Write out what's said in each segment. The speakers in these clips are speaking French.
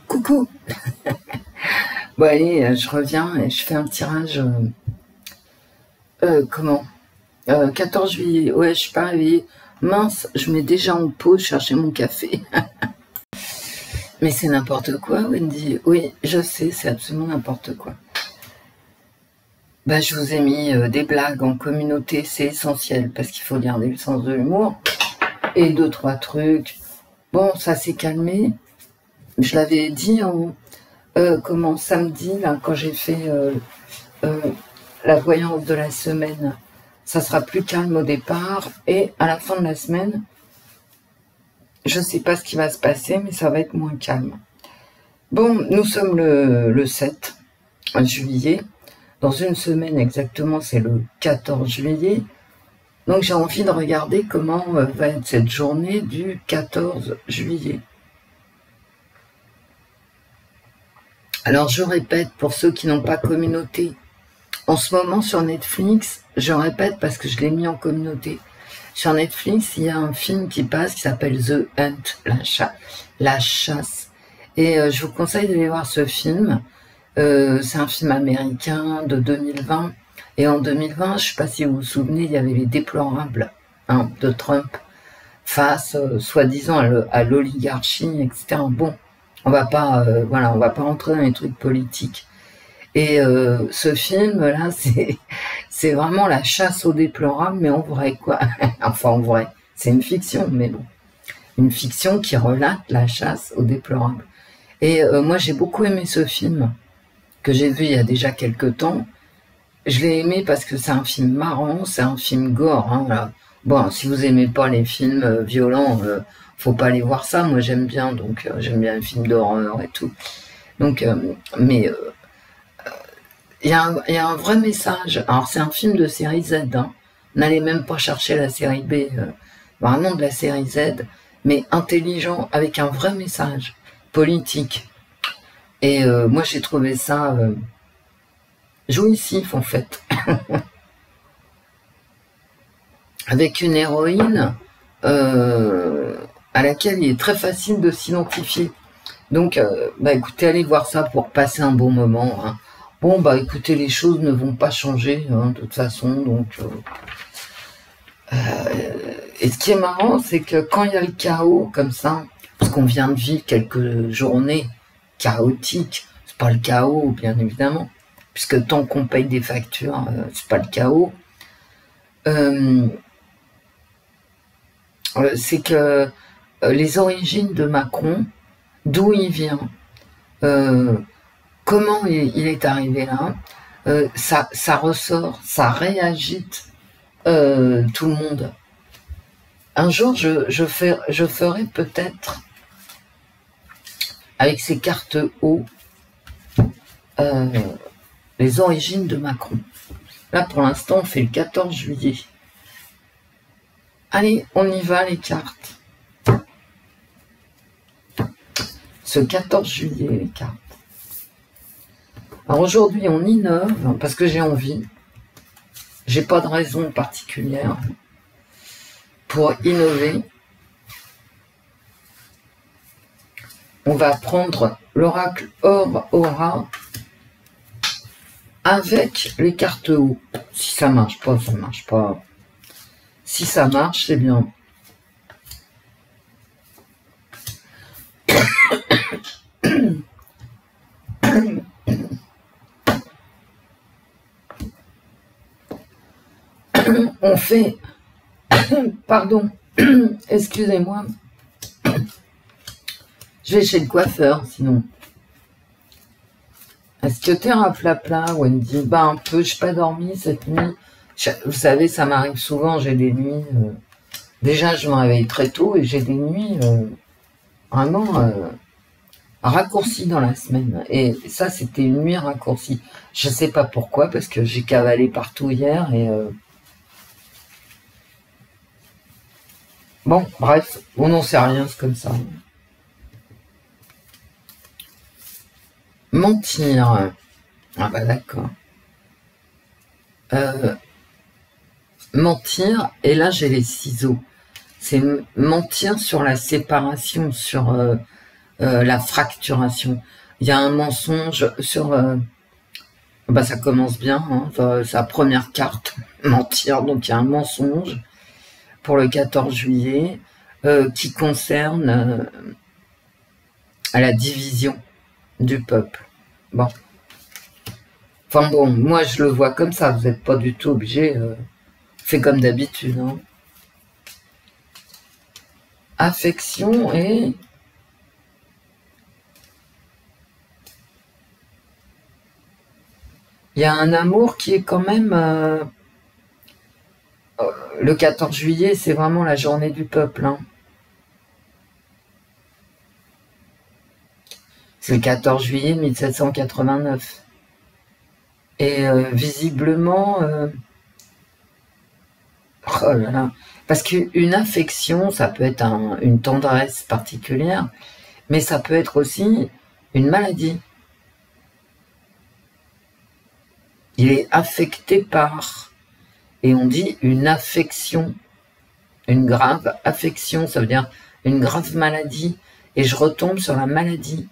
Coucou. Bon allez, je reviens et je fais un tirage. Comment 14 juillet. Ouais, je suis pas réveillée. Mince, je mets déjà en pause chercher mon café. Mais c'est n'importe quoi, Wendy. Oui, je sais, c'est absolument n'importe quoi. Bah, je vous ai mis des blagues en communauté, c'est essentiel parce qu'il faut garder le sens de l'humour. Et 2-3 trucs. Bon, ça s'est calmé. Je l'avais dit en samedi, là, quand j'ai fait la voyance de la semaine. Ça sera plus calme au départ et à la fin de la semaine, je sais pas ce qui va se passer, mais ça va être moins calme. Bon, nous sommes le 7 juillet. Dans une semaine exactement, c'est le 14 juillet. Donc j'ai envie de regarder comment va être cette journée du 14 juillet. Alors je répète, pour ceux qui n'ont pas communauté, en ce moment sur Netflix, je répète parce que je l'ai mis en communauté. Sur Netflix, il y a un film qui passe qui s'appelle The Hunt, la chasse. Et je vous conseille d'aller voir ce film. C'est un film américain de 2020. Et en 2020, je ne sais pas si vous vous souvenez, il y avait les déplorables de Trump face, soi-disant, à l'oligarchie, etc. Bon, on va pas rentrer dans les trucs politiques. Et ce film-là, c'est vraiment la chasse aux déplorables, mais en vrai, quoi. Enfin, en vrai, c'est une fiction, mais bon. Une fiction qui relate la chasse aux déplorables. Et moi, j'ai beaucoup aimé ce film, que j'ai vu il y a déjà quelques temps. Je l'ai aimé parce que c'est un film marrant, c'est un film gore. Voilà. Bon, si vous aimez pas les films violents, faut pas aller voir ça. Moi, j'aime bien, donc j'aime bien les films d'horreur et tout. Donc, il y a un vrai message. Alors, c'est un film de série Z. N'allez même pas chercher la série B. Vraiment de la série Z. Mais intelligent, avec un vrai message politique. Et moi, j'ai trouvé ça jouissif, en fait. Avec une héroïne à laquelle il est très facile de s'identifier. Donc, écoutez, allez voir ça pour passer un bon moment. Bon, écoutez, les choses ne vont pas changer, de toute façon, donc... et ce qui est marrant, c'est que quand il y a le chaos, comme ça, parce qu'on vient de vivre quelques journées chaotiques, c'est pas le chaos, bien évidemment, puisque tant qu'on paye des factures, c'est pas le chaos, c'est que les origines de Macron, d'où il vient, comment il est arrivé là, ça ressort, ça réagite tout le monde. Un jour, je ferai peut-être, avec ces cartes haut, les origines de Macron. Là, pour l'instant, on fait le 14 juillet. Allez, on y va, les cartes. Ce 14 juillet, les cartes. Alors aujourd'hui, on innove, parce que j'ai envie. J'ai pas de raison particulière pour innover. On va prendre l'oracle Or-Aura avec les cartes haut. Si ça marche pas, ça marche pas. Si ça marche, c'est bien. On fait... Pardon, excusez-moi. Je vais chez le coiffeur, sinon. Est-ce que t'es raflapla, Wendy? Un peu, je n'ai pas dormi cette nuit. Vous savez, ça m'arrive souvent, j'ai des nuits... Déjà, je me réveille très tôt et j'ai des nuits vraiment raccourcies dans la semaine. Et ça, c'était une nuit raccourcie. Je ne sais pas pourquoi, parce que j'ai cavalé partout hier et... Bon, bref, on n'en sait rien, c'est comme ça. Mentir. Ah d'accord. Mentir, et là j'ai les ciseaux. C'est mentir sur la séparation, sur la fracturation. Il y a un mensonge sur... ça commence bien, hein, sa première carte, mentir, donc il y a un mensonge pour le 14 juillet qui concerne à la division du peuple. Bon. Enfin bon, moi je le vois comme ça, vous n'êtes pas du tout obligé, fait comme d'habitude. Hein. Affection et... Il y a un amour qui est quand même... le 14 juillet, c'est vraiment la journée du peuple. Hein. C'est le 14 juillet 1789. Et visiblement... oh là là. Parce qu'une affection, ça peut être une tendresse particulière, mais ça peut être aussi une maladie. Il est affecté par, et on dit une affection, une grave affection, ça veut dire une grave maladie, et je retombe sur la maladie.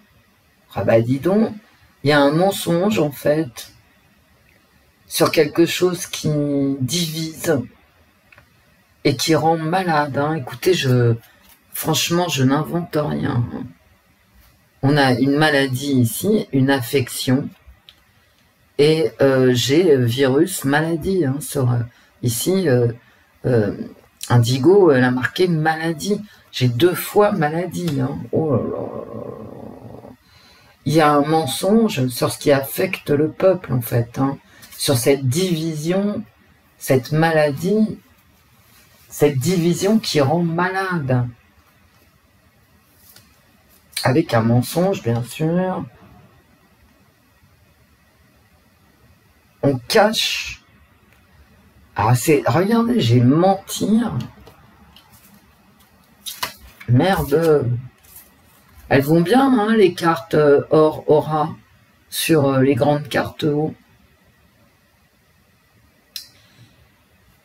Ah bah dis donc, il y a un mensonge en fait, sur quelque chose qui divise et qui rend malade. Hein. Écoutez, franchement, je n'invente rien. On a une maladie ici, une affection, et j'ai virus maladie. Hein, ici, Indigo, elle a marqué maladie. J'ai 2 fois maladie. Hein. Oh là là. Il y a un mensonge sur ce qui affecte le peuple, en fait. Hein, sur cette division, cette maladie, cette division qui rend malade. Avec un mensonge, bien sûr. On cache. Ah, regardez, j'ai mentir. Merde. Elles vont bien, hein, les cartes or, aura, sur les grandes cartes haut.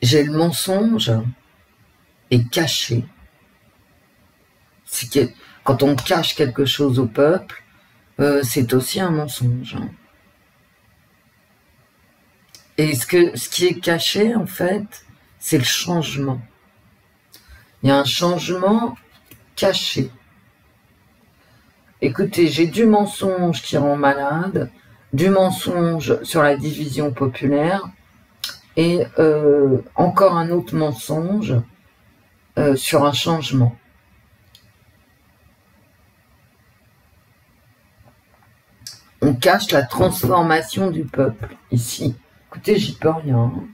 J'ai le mensonge et caché. Quand on cache quelque chose au peuple, c'est aussi un mensonge. Hein. Et ce qui est caché, en fait, c'est le changement. Il y a un changement caché. Écoutez, j'ai du mensonge qui rend malade, du mensonge sur la division populaire, et encore un autre mensonge sur un changement. On cache la transformation du peuple, ici. Écoutez, j'y peux rien. Hein.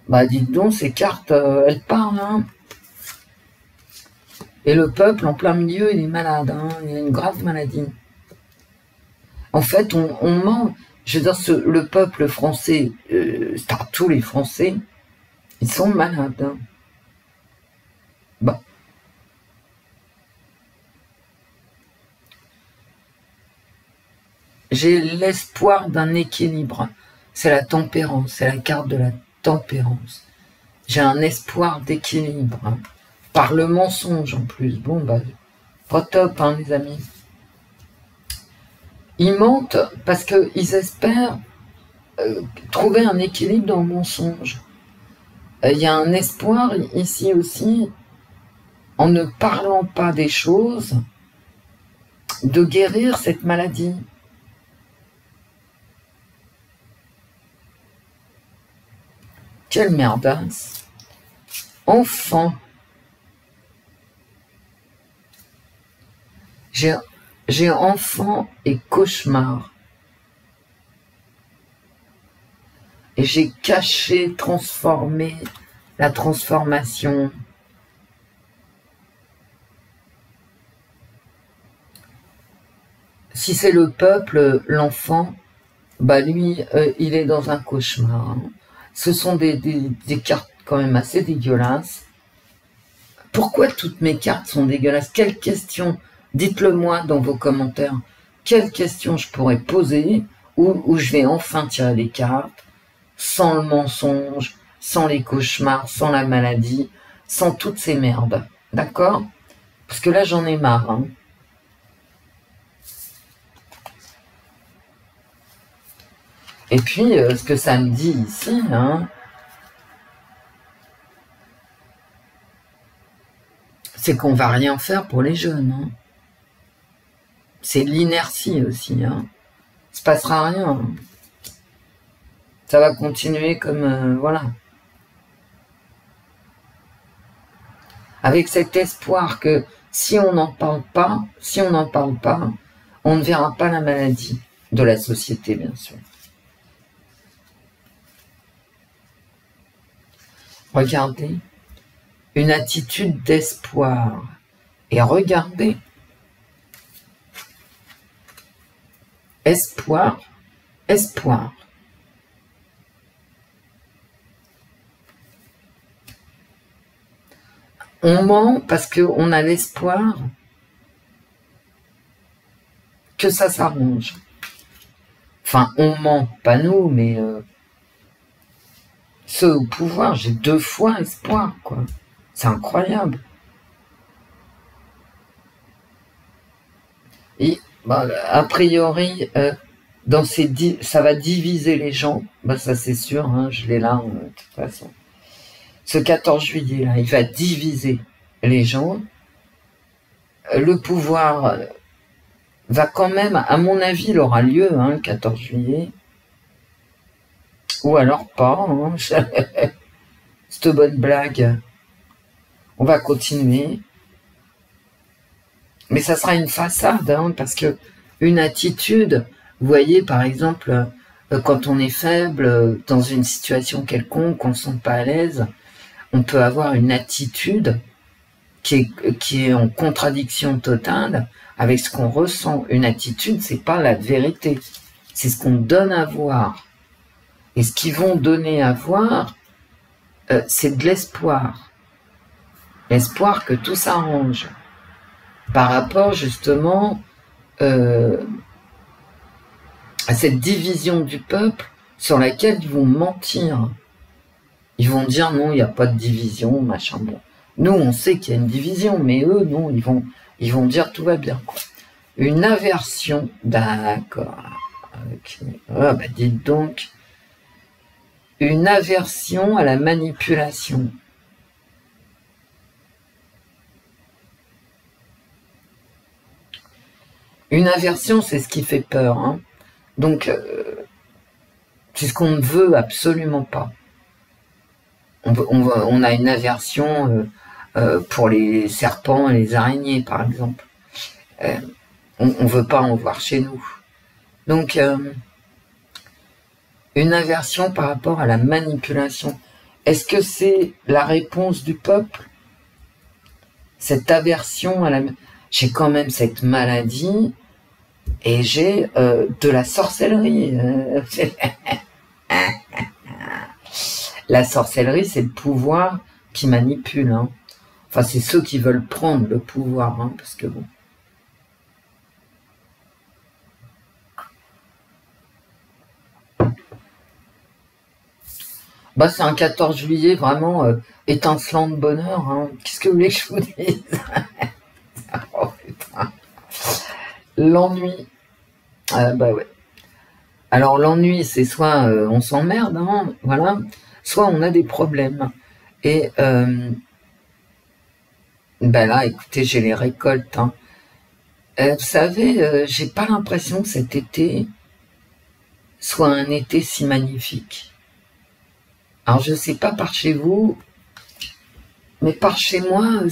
Bah, dites donc, ces cartes, elles parlent. Hein. Et le peuple, en plein milieu, il est malade. Hein. Il a une grave maladie. En fait, on ment. Je veux dire, le peuple français, tous les Français, ils sont malades. Hein. Bah. J'ai l'espoir d'un équilibre. C'est la tempérance, c'est la carte de la tempérance. J'ai un espoir d'équilibre. Hein. Par le mensonge en plus. Bon, bah, pas top, hein, les amis. Ils mentent parce qu'ils espèrent trouver un équilibre dans le mensonge. Il y a un espoir ici aussi, en ne parlant pas des choses, de guérir cette maladie. Quelle merdasse. Enfant. J'ai enfant et cauchemar. Et j'ai caché, transformé, la transformation. Si c'est le peuple, l'enfant, bah lui, il est dans un cauchemar. Hein. Ce sont des cartes quand même assez dégueulasses. Pourquoi toutes mes cartes sont dégueulasses? Quelles questions? Dites-le moi dans vos commentaires. Quelles questions je pourrais poser où je vais enfin tirer les cartes sans le mensonge, sans les cauchemars, sans la maladie, sans toutes ces merdes. D'accord? Parce que là, j'en ai marre. Hein. Et puis, ce que ça me dit ici, hein, c'est qu'on va rien faire pour les jeunes. Hein. C'est l'inertie aussi. Hein. Il se passera rien. Hein. Ça va continuer comme... voilà. Avec cet espoir que si on n'en parle pas, on ne verra pas la maladie de la société, bien sûr. Regardez, une attitude d'espoir. Et regardez, espoir, espoir. On ment parce qu'on a l'espoir que ça s'arrange. Enfin, on ment, pas nous, mais ceux au pouvoir, j'ai 2 fois espoir, quoi. C'est incroyable. Et, bah, a priori, ça va diviser les gens. Bah, ça, c'est sûr, hein, je l'ai là, de toute façon. Ce 14 juillet, là, il va diviser les gens. Le pouvoir va quand même, à mon avis, il aura lieu, hein, le 14 juillet. Ou alors pas, hein. Cette bonne blague. On va continuer. Mais ça sera une façade, hein, parce que une attitude, vous voyez, par exemple, quand on est faible, dans une situation quelconque, on ne se sent pas à l'aise, on peut avoir une attitude qui est en contradiction totale avec ce qu'on ressent. Une attitude, c'est pas la vérité, c'est ce qu'on donne à voir. Et ce qu'ils vont donner à voir, c'est de l'espoir. L'espoir que tout s'arrange. Par rapport justement à cette division du peuple sur laquelle ils vont mentir. Ils vont dire non, il n'y a pas de division, machin. Bon. Nous, on sait qu'il y a une division, mais eux, non, ils vont dire tout va bien. Quoi. Une aversion, d'accord. Okay. Ah, bah dites donc. Une aversion à la manipulation. Une aversion, c'est ce qui fait peur. Hein. Donc, c'est ce qu'on ne veut absolument pas. On a une aversion pour les serpents et les araignées, par exemple. On ne veut pas en voir chez nous. Donc, une aversion par rapport à la manipulation. Est-ce que c'est la réponse du peuple? Cette aversion à la... J'ai quand même cette maladie et j'ai de la sorcellerie. La sorcellerie, c'est le pouvoir qui manipule. Hein. Enfin, c'est ceux qui veulent prendre le pouvoir, hein, parce que bon. Bah, c'est un 14 juillet vraiment étincelant de bonheur. Hein. Qu'est-ce que vous voulez que je vous dise? Oh, putain. L'ennui. Bah ouais. Alors l'ennui, c'est soit on s'emmerde, hein, voilà, soit on a des problèmes. Et ben là, écoutez, j'ai les récoltes. Hein. Vous savez, j'ai pas l'impression que cet été soit un été si magnifique. Alors je sais pas par chez vous, mais par chez moi,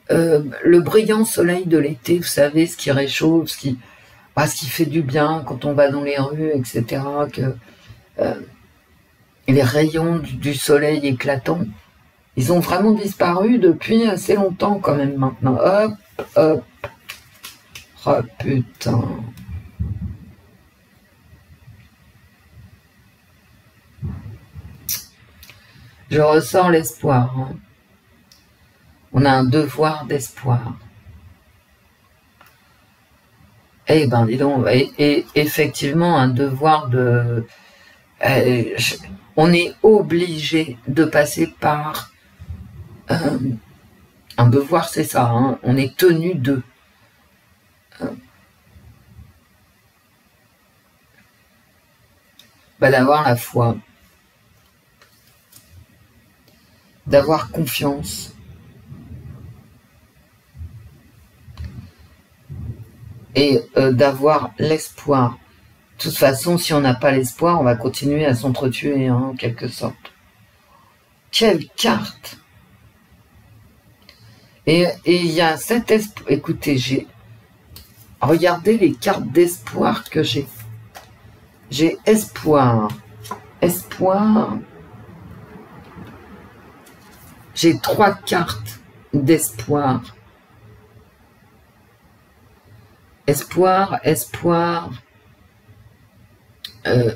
le brillant soleil de l'été, vous savez, ce qui réchauffe, ce qui fait du bien quand on va dans les rues, etc. Que les rayons du soleil éclatants, ils ont vraiment disparu depuis assez longtemps quand même maintenant. Hop, hop. Oh putain. Je ressens l'espoir. Hein. On a un devoir d'espoir. Eh ben, dis donc, et effectivement, un devoir de... on est obligé de passer par Un devoir, c'est ça, hein, on est tenu de. D'avoir la foi, d'avoir confiance, et d'avoir l'espoir. De toute façon, si on n'a pas l'espoir, on va continuer à s'entretuer, hein, en quelque sorte. Quelle carte! Et il y a cet espoir. Écoutez, regardez les cartes d'espoir que j'ai. J'ai espoir. Espoir. J'ai 3 cartes d'espoir. Espoir, espoir.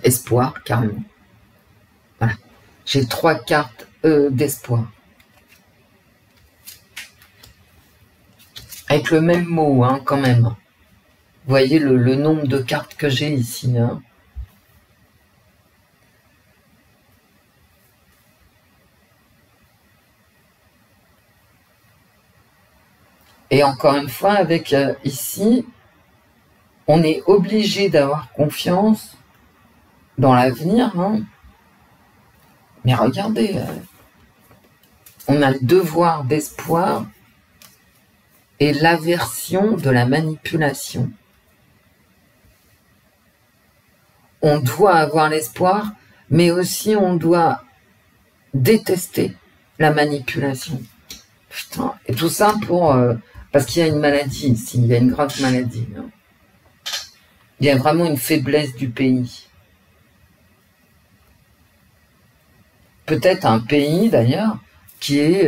Espoir, carrément. Voilà. J'ai 3 cartes d'espoir. Avec le même mot, hein, quand même. Vous voyez le nombre de cartes que j'ai ici, hein. Et encore une fois, avec ici, on est obligé d'avoir confiance dans l'avenir, hein. Mais regardez, on a le devoir d'espoir et l'aversion de la manipulation. On doit avoir l'espoir, mais aussi on doit détester la manipulation. Putain, et tout ça pour... parce qu'il y a une maladie ici, il y a une grave maladie. Hein. Il y a vraiment une faiblesse du pays. Peut-être un pays, d'ailleurs, qui est...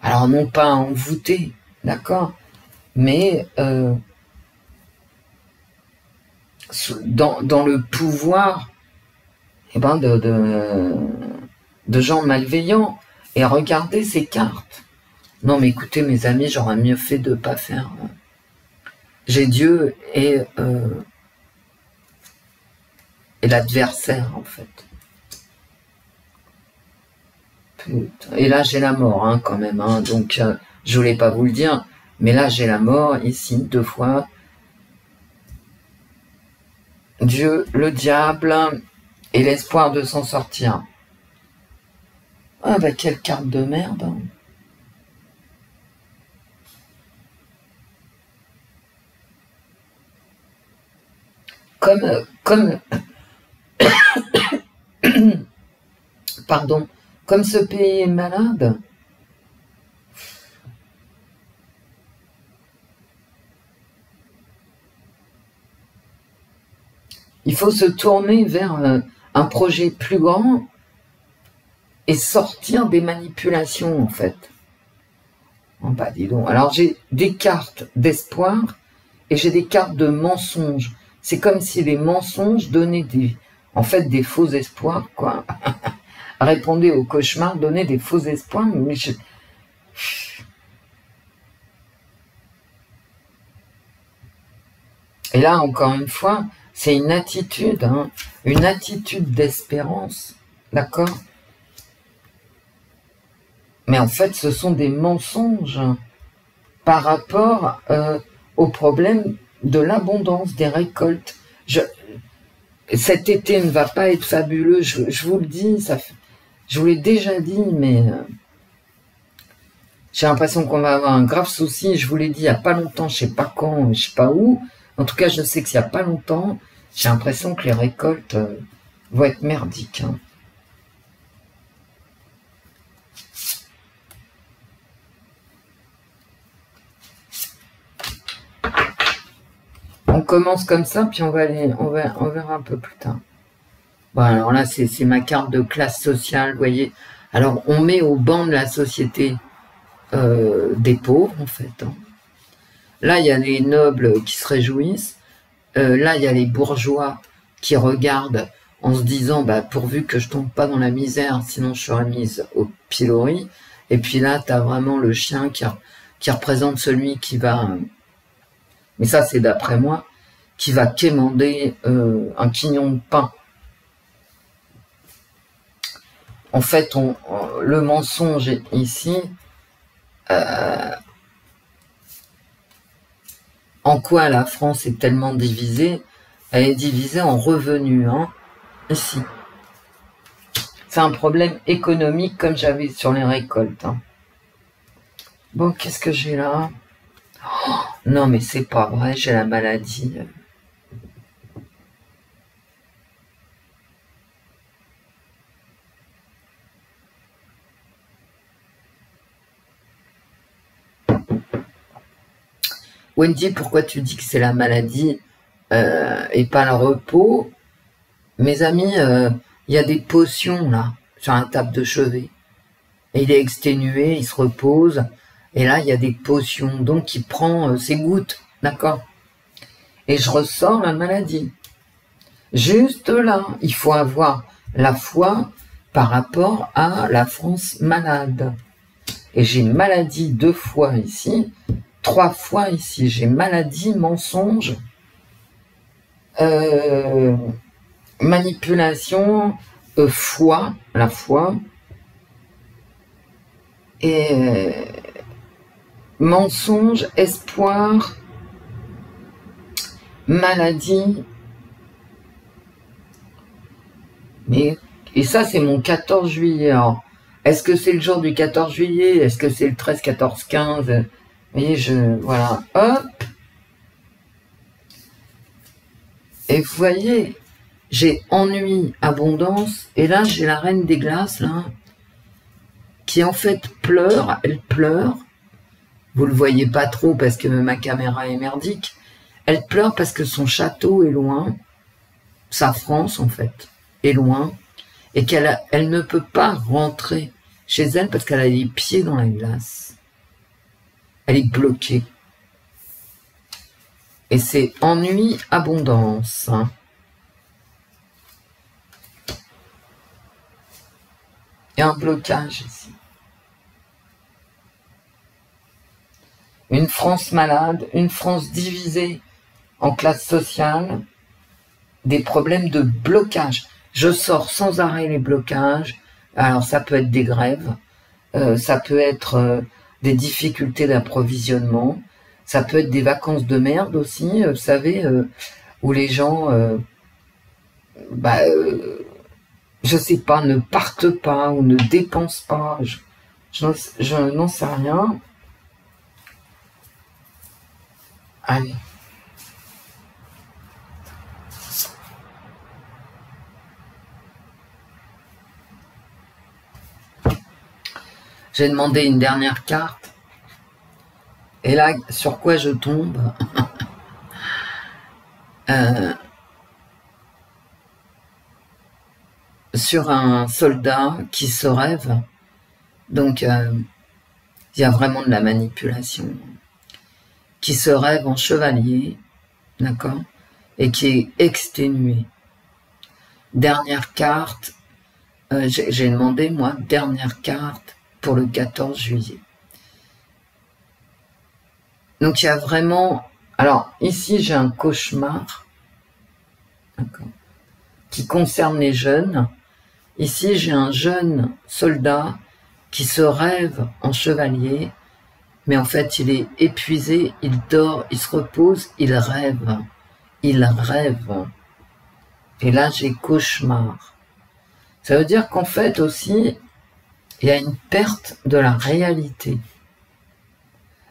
alors non pas envoûté, d'accord, mais dans le pouvoir de gens malveillants. Et regardez ces cartes. Non mais écoutez mes amis, j'aurais mieux fait de ne pas faire. J'ai Dieu et l'adversaire en fait. Putain. Et là j'ai la mort hein, quand même. Hein, donc je voulais pas vous le dire, mais là j'ai la mort ici 2 fois. Dieu, le diable et l'espoir de s'en sortir. Ah bah quelle carte de merde. Hein. Comme pardon, comme ce pays est malade, il faut se tourner vers un projet plus grand et sortir des manipulations en fait. Oh bah dis donc. Alors j'ai des cartes d'espoir et j'ai des cartes de mensonges. C'est comme si les mensonges donnaient des faux espoirs, quoi. Répondez aux cauchemars, donnaient des faux espoirs, mais Et là, encore une fois, c'est une attitude, hein, une attitude d'espérance, d'accord? Mais en fait, ce sont des mensonges par rapport au problème de l'abondance des récoltes. Cet été ne va pas être fabuleux, je vous le dis, je vous l'ai déjà dit, mais j'ai l'impression qu'on va avoir un grave souci. Je vous l'ai dit il n'y a pas longtemps, je ne sais pas quand, je ne sais pas où. En tout cas, je sais qu'il n'y a pas longtemps, j'ai l'impression que les récoltes vont être merdiques. Hein. On commence comme ça, puis on verra un peu plus tard. Bon, alors là, c'est ma carte de classe sociale, vous voyez. Alors, on met au banc de la société des pauvres, en fait. Hein. Là, il y a les nobles qui se réjouissent. Là, il y a les bourgeois qui regardent en se disant, bah, pourvu que je tombe pas dans la misère, sinon je serai mise au pilori. Et puis là, tu as vraiment le chien qui représente celui qui va... mais ça, c'est d'après moi, qui va quémander un quignon de pain. En fait, le mensonge ici, En quoi la France est tellement divisée? Elle est divisée en revenus, hein, ici. C'est un problème économique comme j'avais sur les récoltes. Hein. Bon, qu'est-ce que j'ai là? Oh, non, mais c'est pas vrai, j'ai la maladie. Wendy, pourquoi tu dis que c'est la maladie et pas le repos? Mes amis, il y a des potions là, sur la table de chevet. Et il est exténué, il se repose. Et là, il y a des potions. Donc, il prend ses gouttes, d'accord? Et je ressors la maladie. Juste là, il faut avoir la foi par rapport à la France malade. Et j'ai maladie 2 fois ici, 3 fois ici. J'ai maladie, mensonge, manipulation, foi, la foi, et mensonge, espoir, maladie. Et ça, c'est mon 14 juillet. Alors, est-ce que c'est le jour du 14 juillet? Est-ce que c'est le 13, 14, 15? Vous voyez, voilà, hop. Et vous voyez, j'ai ennui, abondance. Et là, j'ai la reine des glaces, là, qui en fait pleure. Elle pleure. Vous le voyez pas trop parce que ma caméra est merdique. Elle pleure parce que son château est loin. Sa France, en fait, est loin. Et qu'elle ne peut pas rentrer chez elle parce qu'elle a les pieds dans la glace. Elle est bloquée. Et c'est ennui, abondance. Il y a un blocage ici. Une France malade, une France divisée en classes sociales, des problèmes de blocage. Je sors sans arrêt les blocages. Alors ça peut être des grèves, ça peut être des difficultés d'approvisionnement, ça peut être des vacances de merde aussi, vous savez, où les gens, je sais pas, ne partent pas ou ne dépensent pas. Je n'en sais rien. Allez. J'ai demandé une dernière carte. Et là, sur quoi je tombe? Sur un soldat qui se rêve. Donc, il y a vraiment de la manipulation. Qui se rêve en chevalier, d'accord? Et qui est exténué. Dernière carte, j'ai demandé, moi, dernière carte pour le 14 juillet. Donc, il y a vraiment... Alors, ici, j'ai un cauchemar, d'accord, qui concerne les jeunes. Ici, j'ai un jeune soldat qui se rêve en chevalier, mais en fait, il est épuisé, il dort, il se repose, il rêve. Il rêve. Et là, j'ai cauchemar. Ça veut dire qu'en fait aussi, il y a une perte de la réalité.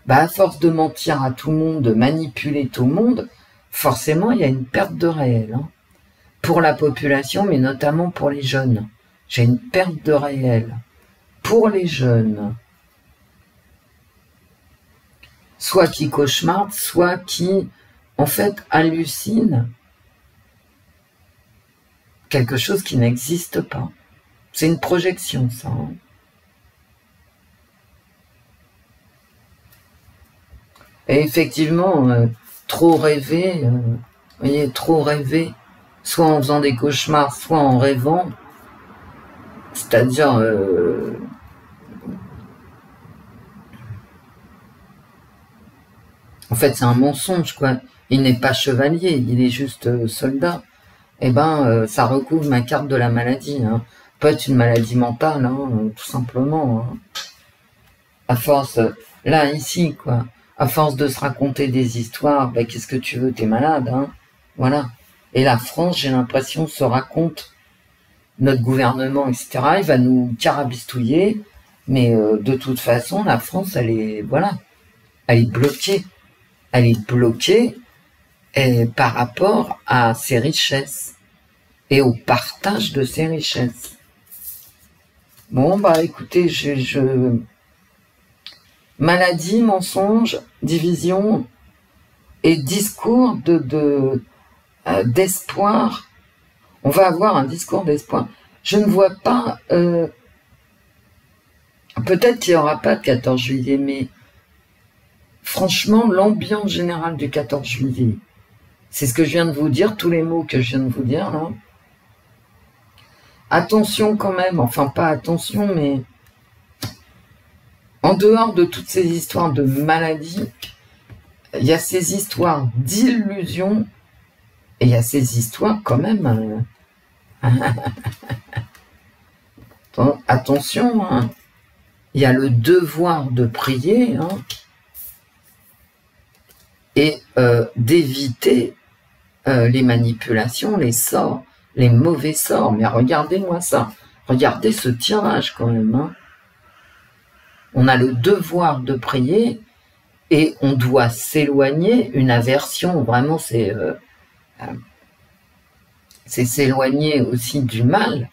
À force de mentir à tout le monde, de manipuler tout le monde, forcément, il y a une perte de réel. Hein. Pour la population, mais notamment pour les jeunes. J'ai une perte de réel. Pour les jeunes. Soit qui cauchemardent, soit qui, en fait, hallucinent quelque chose qui n'existe pas. C'est une projection, ça. Hein. Et effectivement, trop rêver, vous voyez, trop rêver, soit en faisant des cauchemars, soit en rêvant, c'est-à-dire... en fait, c'est un mensonge, quoi. Il n'est pas chevalier, il est juste soldat. Eh ben, ça recouvre ma carte de la maladie. Hein. Peut être une maladie mentale, hein, tout simplement. À force, là, ici, quoi, à force de se raconter des histoires, ben, qu'est-ce que tu veux, t'es malade, hein, voilà. Et la France, j'ai l'impression, se raconte, notre gouvernement, etc., il va nous carabistouiller, mais de toute façon, la France, elle est, voilà, elle est bloquée. Elle est bloquée par rapport à ses richesses et au partage de ses richesses. Bon, bah écoutez, maladie, mensonge, division et discours d'espoir. On va avoir un discours d'espoir. Je ne vois pas... peut-être qu'il n'y aura pas de 14 juillet, mais franchement, l'ambiance générale du 14 juillet, c'est ce que je viens de vous dire, tous les mots que je viens de vous dire, là. Attention quand même, enfin pas attention, mais en dehors de toutes ces histoires de maladies, il y a ces histoires d'illusions et il y a ces histoires quand même... Attention, hein. Il y a le devoir de prier, hein, et d'éviter les manipulations, les sorts, les mauvais sorts. Mais regardez-moi ça. Regardez ce tirage quand même. Hein. On a le devoir de prier et on doit s'éloigner. Une aversion, vraiment, c'est s'éloigner aussi du mal.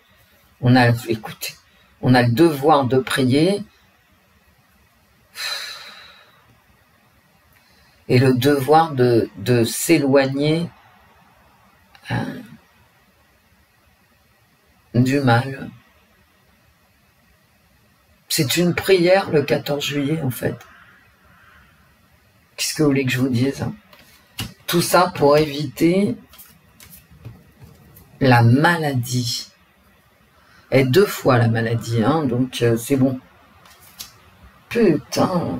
Écoutez, on a le devoir de prier et le devoir de s'éloigner du mal. C'est une prière le 14 juillet en fait. Qu'est-ce que vous voulez que je vous dise? Tout ça pour éviter la maladie. Et 2 fois la maladie, hein, donc c'est bon. Putain.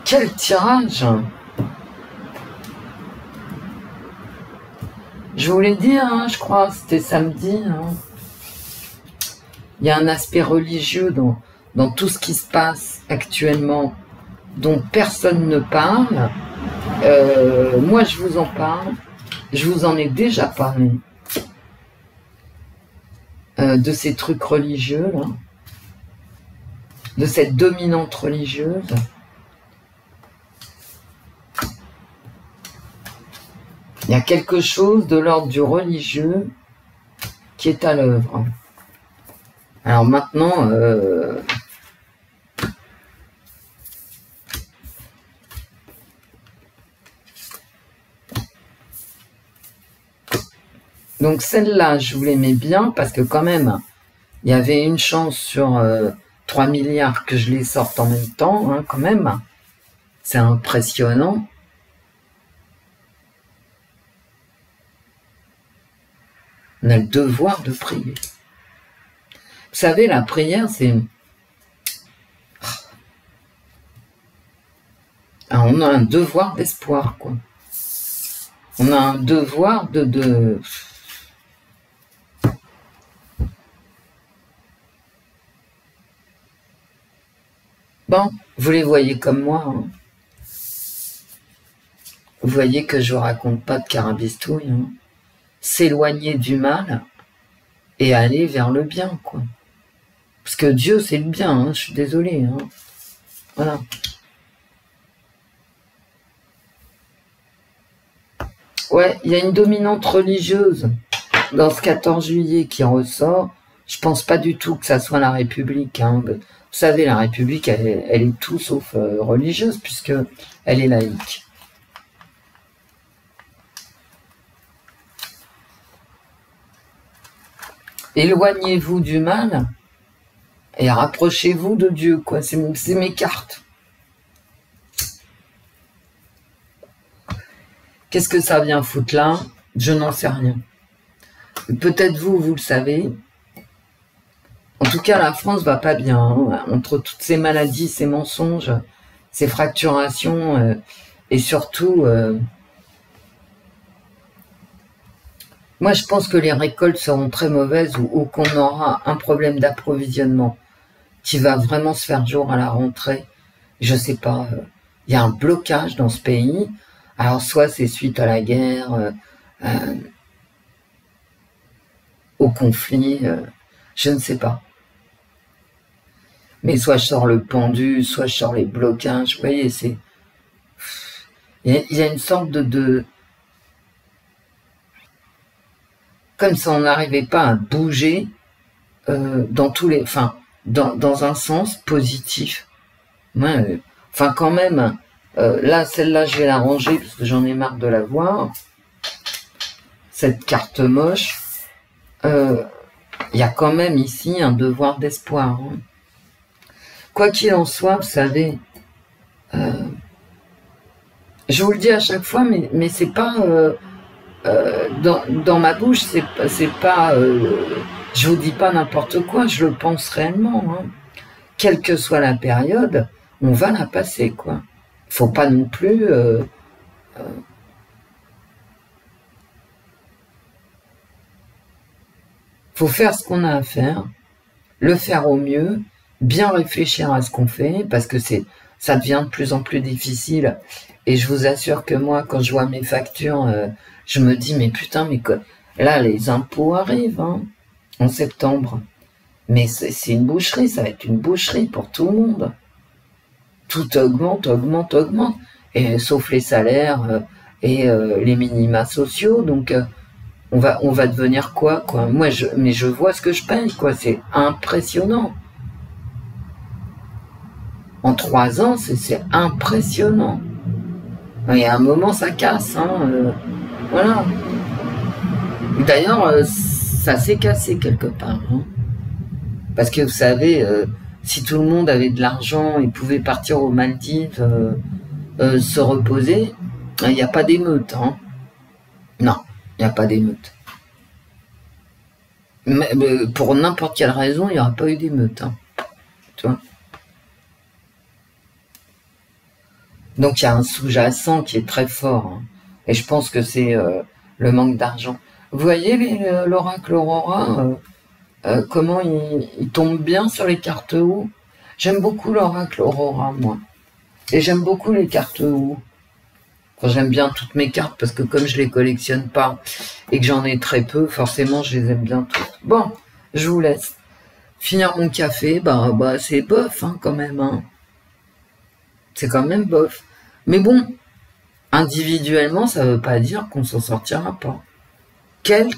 Quel tirage! Je vous l'ai dit, hein, je crois, c'était samedi. Hein. Il y a un aspect religieux dans tout ce qui se passe actuellement, dont personne ne parle. Moi, je vous en parle. Je vous en ai déjà parlé. De ces trucs religieux, là. De cette dominante religieuse. Il y a quelque chose de l'ordre du religieux qui est à l'œuvre. Alors maintenant, donc celle-là, je vous l'aimais bien parce que quand même, il y avait une chance sur 3 milliards que je les sorte en même temps, hein, quand même. C'est impressionnant. On a le devoir de prier. Vous savez, la prière, c'est... on a un devoir d'espoir, quoi. On a un devoir de... Bon, vous les voyez comme moi. Hein. Vous voyez que je raconte pas de carabistouille. Hein. S'éloigner du mal et aller vers le bien, quoi. Parce que Dieu, c'est le bien, hein, je suis désolée. Hein. Voilà. Ouais, il y a une dominante religieuse dans ce 14 juillet qui ressort. Je pense pas du tout que ça soit la République. Hein. Vous savez, la République, elle est tout sauf religieuse, puisque elle est laïque. Éloignez-vous du mal et rapprochez-vous de Dieu, quoi. C'est mes cartes. Qu'est-ce que ça vient foutre là? Je n'en sais rien. Peut-être vous le savez. En tout cas, la France va pas bien. Hein. Entre toutes ces maladies, ces mensonges, ces fracturations, et surtout... Moi, je pense que les récoltes seront très mauvaises ou qu'on aura un problème d'approvisionnement qui va vraiment se faire jour à la rentrée. Je sais pas, il y a un blocage dans ce pays. Alors, soit c'est suite à la guerre, au conflit, je ne sais pas. Mais soit je sors le pendu, soit je sors les blocages. Vous voyez, c'est... Il y a une sorte de... Comme si on n'arrivait pas à bouger dans tous les... Enfin, dans un sens positif. Ouais, enfin, quand même, là, celle-là, je vais la ranger parce que j'en ai marre de la voir. Cette carte moche. Il y a quand même ici un devoir d'espoir. Hein. Quoi qu'il en soit, vous savez, je vous le dis à chaque fois, mais c'est pas dans ma bouche, c'est pas, je vous dis pas n'importe quoi, je le pense réellement. Hein. Quelle que soit la période, on va la passer, quoi. Faut pas non plus. Faut faire ce qu'on a à faire, le faire au mieux, bien réfléchir à ce qu'on fait, parce que ça devient de plus en plus difficile. Et je vous assure que moi, quand je vois mes factures, je me dis, mais putain, mais quoi. Là, les impôts arrivent, hein, en septembre. Mais c'est une boucherie, ça va être une boucherie pour tout le monde. Tout augmente, augmente, augmente. Et, sauf les salaires et les minima sociaux. Donc, on va devenir quoi. Moi, mais je vois ce que je paye, quoi. C'est impressionnant. En 3 ans, c'est impressionnant. Et à un moment, ça casse. Hein, voilà. D'ailleurs, ça s'est cassé quelque part. Hein. Parce que vous savez, si tout le monde avait de l'argent et pouvait partir aux Maldives, se reposer, il n'y a pas d'émeute. Hein. Non, il n'y a pas d'émeute. Mais pour n'importe quelle raison, il n'y aura pas eu d'émeute. Hein. Tu vois. Donc il y a un sous-jacent qui est très fort. Hein. Et je pense que c'est le manque d'argent. Vous voyez l'oracle Aurora comment il tombe bien sur les cartes haut. J'aime beaucoup l'oracle Aurora, moi. Et j'aime beaucoup les cartes haut. Enfin, j'aime bien toutes mes cartes parce que comme je les collectionne pas et que j'en ai très peu, forcément je les aime bien toutes. Bon, je vous laisse. Finir mon café, bah c'est bof hein, quand même. Hein. C'est quand même bof. Mais bon, individuellement, ça veut pas dire qu'on s'en sortira pas. Quel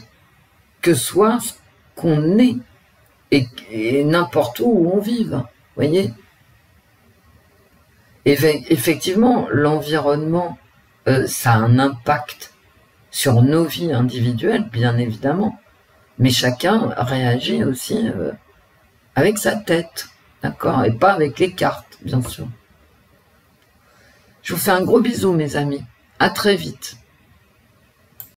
que soit ce qu'on est. Et n'importe où on vive, voyez. Effectivement, l'environnement, ça a un impact sur nos vies individuelles, bien évidemment. Mais chacun réagit aussi avec sa tête, d'accord, et pas avec les cartes, bien sûr. Je vous fais un gros bisou, mes amis. À très vite.